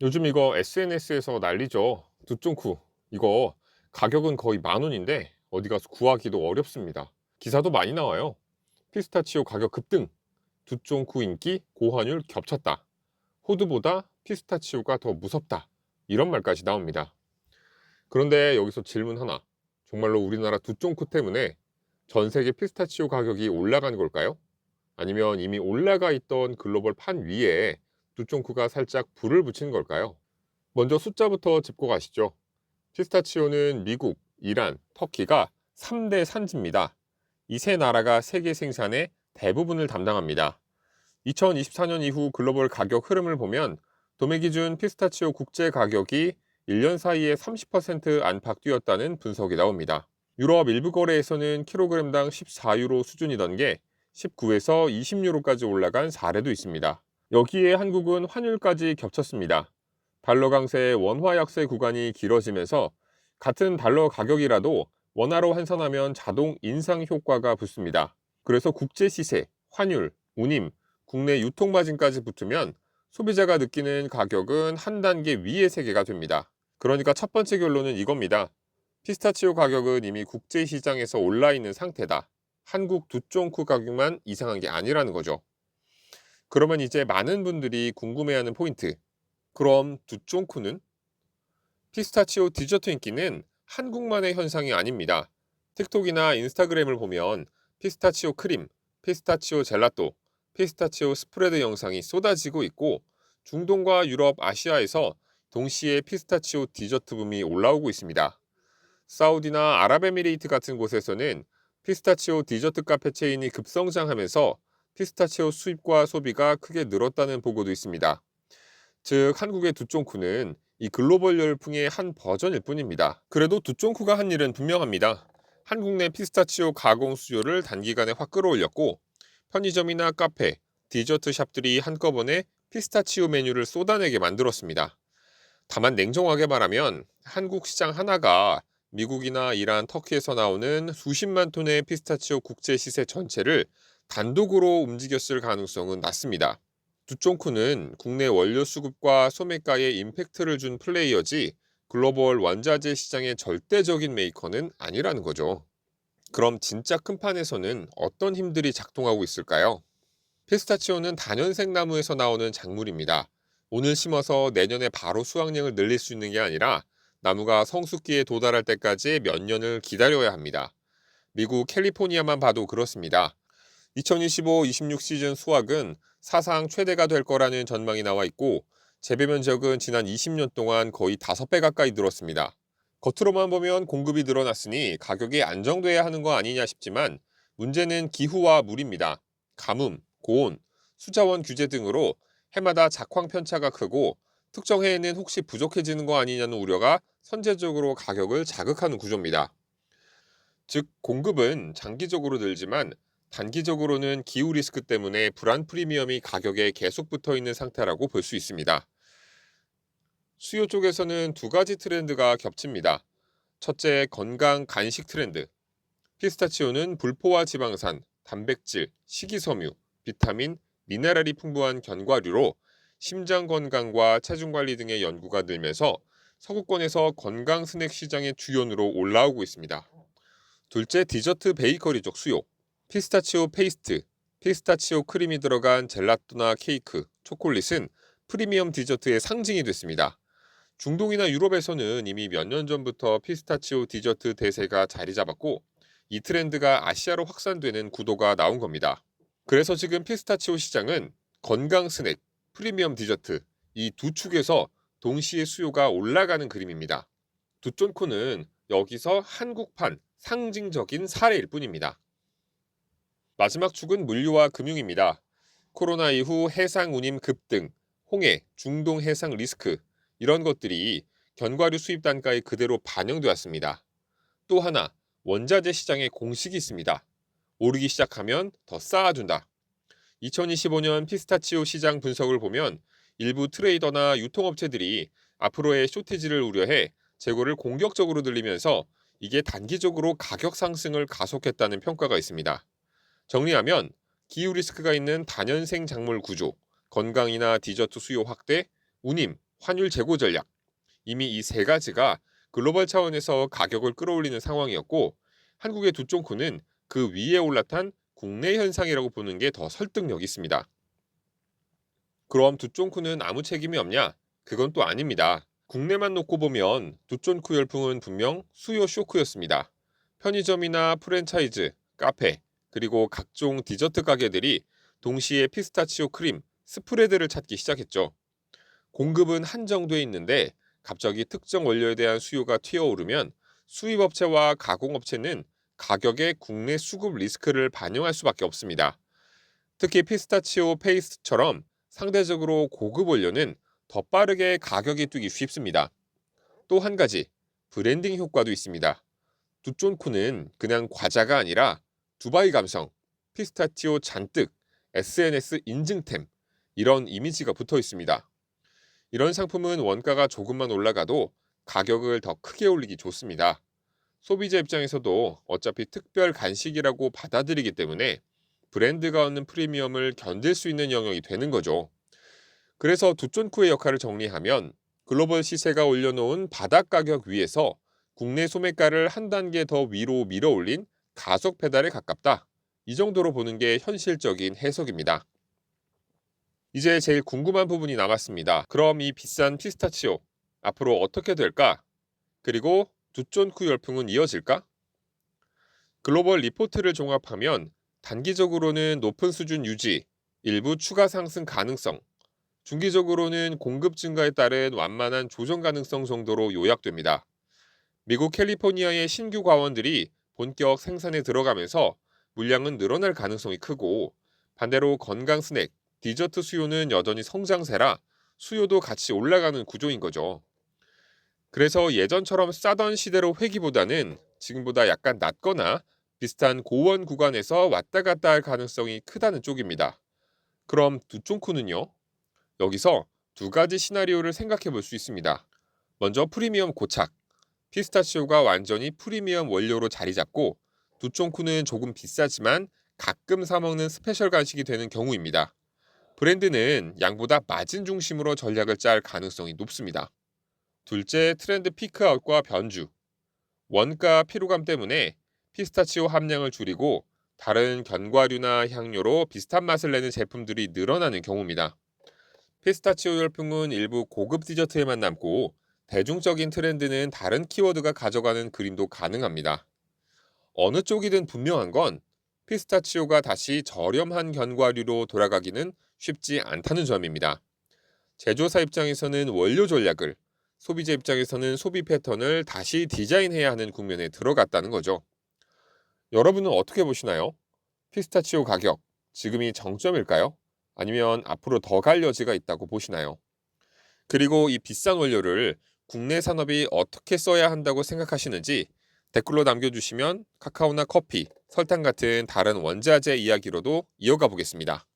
요즘 이거 SNS에서 난리죠. 두쫑쿠. 이거 가격은 거의 10,000원인데 어디 가서 구하기도 어렵습니다. 기사도 많이 나와요. 피스타치오 가격 급등, 두쫑쿠 인기 고환율 겹쳤다. 호두보다 피스타치오가 더 무섭다. 이런 말까지 나옵니다. 그런데 여기서 질문 하나. 정말로 우리나라 두쫑쿠 때문에 전 세계 피스타치오 가격이 올라간 걸까요? 아니면 이미 올라가 있던 글로벌 판 위에 두쫑쿠가 살짝 불을 붙인 걸까요? 먼저 숫자부터 짚고 가시죠. 피스타치오는 미국, 이란, 터키가 3대 산지입니다. 이 세 나라가 세계 생산의 대부분을 담당합니다. 2024년 이후 글로벌 가격 흐름을 보면 도매 기준 피스타치오 국제 가격이 1년 사이에 30% 안팎 뛰었다는 분석이 나옵니다. 유럽 일부 거래에서는 킬로그램당 14유로 수준이던 게 19에서 20유로까지 올라간 사례도 있습니다. 여기에 한국은 환율까지 겹쳤습니다. 달러 강세의 원화 약세 구간이 길어지면서 같은 달러 가격이라도 원화로 환산하면 자동 인상 효과가 붙습니다. 그래서 국제 시세, 환율, 운임, 국내 유통 마진까지 붙으면 소비자가 느끼는 가격은 한 단계 위의 세계가 됩니다. 그러니까 첫 번째 결론은 이겁니다. 피스타치오 가격은 이미 국제 시장에서 올라 있는 상태다. 한국 두쫑쿠 가격만 이상한 게 아니라는 거죠. 그러면 이제 많은 분들이 궁금해하는 포인트. 그럼 두쫑쿠는? 피스타치오 디저트 인기는 한국만의 현상이 아닙니다. 틱톡이나 인스타그램을 보면 피스타치오 크림, 피스타치오 젤라또, 피스타치오 스프레드 영상이 쏟아지고 있고 중동과 유럽, 아시아에서 동시에 피스타치오 디저트 붐이 올라오고 있습니다. 사우디나 아랍에미레이트 같은 곳에서는 피스타치오 디저트 카페 체인이 급성장하면서 피스타치오 수입과 소비가 크게 늘었다는 보고도 있습니다. 즉 한국의 두쫑쿠는 이 글로벌 열풍의 한 버전일 뿐입니다. 그래도 두쫑쿠가 한 일은 분명합니다. 한국 내 피스타치오 가공 수요를 단기간에 확 끌어올렸고 편의점이나 카페, 디저트 샵들이 한꺼번에 피스타치오 메뉴를 쏟아내게 만들었습니다. 다만 냉정하게 말하면 한국 시장 하나가 미국이나 이란, 터키에서 나오는 수십만 톤의 피스타치오 국제 시세 전체를 단독으로 움직였을 가능성은 낮습니다. 두쫑쿠는 국내 원료 수급과 소매가에 임팩트를 준 플레이어지 글로벌 원자재 시장의 절대적인 메이커는 아니라는 거죠. 그럼 진짜 큰 판에서는 어떤 힘들이 작동하고 있을까요? 피스타치오는 다년생 나무에서 나오는 작물입니다. 오늘 심어서 내년에 바로 수확량을 늘릴 수 있는 게 아니라 나무가 성숙기에 도달할 때까지 몇 년을 기다려야 합니다. 미국 캘리포니아만 봐도 그렇습니다. 2025-26 시즌 수확은 사상 최대가 될 거라는 전망이 나와 있고 재배 면적은 지난 20년 동안 거의 5배 가까이 늘었습니다. 겉으로만 보면 공급이 늘어났으니 가격이 안정돼야 하는 거 아니냐 싶지만 문제는 기후와 물입니다. 가뭄, 고온, 수자원 규제 등으로 해마다 작황 편차가 크고 특정 해에는 혹시 부족해지는 거 아니냐는 우려가 선제적으로 가격을 자극하는 구조입니다. 즉 공급은 장기적으로 늘지만 단기적으로는 기후 리스크 때문에 불안 프리미엄이 가격에 계속 붙어 있는 상태라고 볼 수 있습니다. 수요 쪽에서는 두 가지 트렌드가 겹칩니다. 첫째, 건강 간식 트렌드. 피스타치오는 불포화 지방산, 단백질, 식이섬유, 비타민, 미네랄이 풍부한 견과류로 심장 건강과 체중 관리 등의 연구가 늘면서 서구권에서 건강 스낵 시장의 주연으로 올라오고 있습니다. 둘째, 디저트 베이커리 쪽 수요. 피스타치오 페이스트, 피스타치오 크림이 들어간 젤라또나 케이크, 초콜릿은 프리미엄 디저트의 상징이 됐습니다. 중동이나 유럽에서는 이미 몇 년 전부터 피스타치오 디저트 대세가 자리 잡았고 이 트렌드가 아시아로 확산되는 구도가 나온 겁니다. 그래서 지금 피스타치오 시장은 건강 스낵, 프리미엄 디저트 이 두 축에서 동시에 수요가 올라가는 그림입니다. 두쫀코는 여기서 한국판 상징적인 사례일 뿐입니다. 마지막 축은 물류와 금융입니다. 코로나 이후 해상 운임 급등, 홍해, 중동 해상 리스크 이런 것들이 견과류 수입 단가에 그대로 반영되었습니다. 또 하나, 원자재 시장에 공식이 있습니다. 오르기 시작하면 더 쌓아준다. 2025년 피스타치오 시장 분석을 보면 일부 트레이더나 유통업체들이 앞으로의 쇼티지를 우려해 재고를 공격적으로 늘리면서 이게 단기적으로 가격 상승을 가속했다는 평가가 있습니다. 정리하면 기후 리스크가 있는 다년생 작물 구조, 건강이나 디저트 수요 확대, 운임, 환율 재고 전략. 이미 이 세 가지가 글로벌 차원에서 가격을 끌어올리는 상황이었고, 한국의 두쫑쿠는 그 위에 올라탄 국내 현상이라고 보는 게 더 설득력 있습니다. 그럼 두쫑쿠는 아무 책임이 없냐? 그건 또 아닙니다. 국내만 놓고 보면 두쫑쿠 열풍은 분명 수요 쇼크였습니다. 편의점이나 프랜차이즈, 카페, 그리고 각종 디저트 가게들이 동시에 피스타치오 크림, 스프레드를 찾기 시작했죠. 공급은 한정돼 있는데 갑자기 특정 원료에 대한 수요가 튀어오르면 수입업체와 가공업체는 가격의 국내 수급 리스크를 반영할 수밖에 없습니다. 특히 피스타치오 페이스트처럼 상대적으로 고급 원료는 더 빠르게 가격이 뛰기 쉽습니다. 또 한 가지, 브랜딩 효과도 있습니다. 두쫀쿠는 그냥 과자가 아니라 두바이 감성, 피스타치오 잔뜩, SNS 인증템, 이런 이미지가 붙어 있습니다. 이런 상품은 원가가 조금만 올라가도 가격을 더 크게 올리기 좋습니다. 소비자 입장에서도 어차피 특별 간식이라고 받아들이기 때문에 브랜드가 얻는 프리미엄을 견딜 수 있는 영역이 되는 거죠. 그래서 두쫀쿠의 역할을 정리하면 글로벌 시세가 올려놓은 바닥 가격 위에서 국내 소매가를 한 단계 더 위로 밀어올린 가속 페달에 가깝다. 이 정도로 보는 게 현실적인 해석입니다. 이제 제일 궁금한 부분이 남았습니다. 그럼 이 비싼 피스타치오 앞으로 어떻게 될까? 그리고 두쫀쿠 열풍은 이어질까? 글로벌 리포트를 종합하면 단기적으로는 높은 수준 유지, 일부 추가 상승 가능성, 중기적으로는 공급 증가에 따른 완만한 조정 가능성 정도로 요약됩니다. 미국 캘리포니아의 신규 과원들이 본격 생산에 들어가면서 물량은 늘어날 가능성이 크고, 반대로 건강 스낵, 디저트 수요는 여전히 성장세라 수요도 같이 올라가는 구조인 거죠. 그래서 예전처럼 싸던 시대로 회귀보다는 지금보다 약간 낮거나 비슷한 고원 구간에서 왔다 갔다 할 가능성이 크다는 쪽입니다. 그럼 두쫑쿠는요? 여기서 두 가지 시나리오를 생각해 볼 수 있습니다. 먼저 프리미엄 고착. 피스타치오가 완전히 프리미엄 원료로 자리 잡고 두쫑쿠는 조금 비싸지만 가끔 사먹는 스페셜 간식이 되는 경우입니다. 브랜드는 양보다 마진 중심으로 전략을 짤 가능성이 높습니다. 둘째, 트렌드 피크아웃과 변주. 원가 피로감 때문에 피스타치오 함량을 줄이고 다른 견과류나 향료로 비슷한 맛을 내는 제품들이 늘어나는 경우입니다. 피스타치오 열풍은 일부 고급 디저트에만 남고 대중적인 트렌드는 다른 키워드가 가져가는 그림도 가능합니다. 어느 쪽이든 분명한 건 피스타치오가 다시 저렴한 견과류로 돌아가기는 쉽지 않다는 점입니다. 제조사 입장에서는 원료 전략을, 소비자 입장에서는 소비 패턴을 다시 디자인해야 하는 국면에 들어갔다는 거죠. 여러분은 어떻게 보시나요? 피스타치오 가격, 지금이 정점일까요? 아니면 앞으로 더 갈 여지가 있다고 보시나요? 그리고 이 비싼 원료를 국내 산업이 어떻게 써야 한다고 생각하시는지 댓글로 남겨주시면 카카오나 커피, 설탕 같은 다른 원자재 이야기로도 이어가 보겠습니다.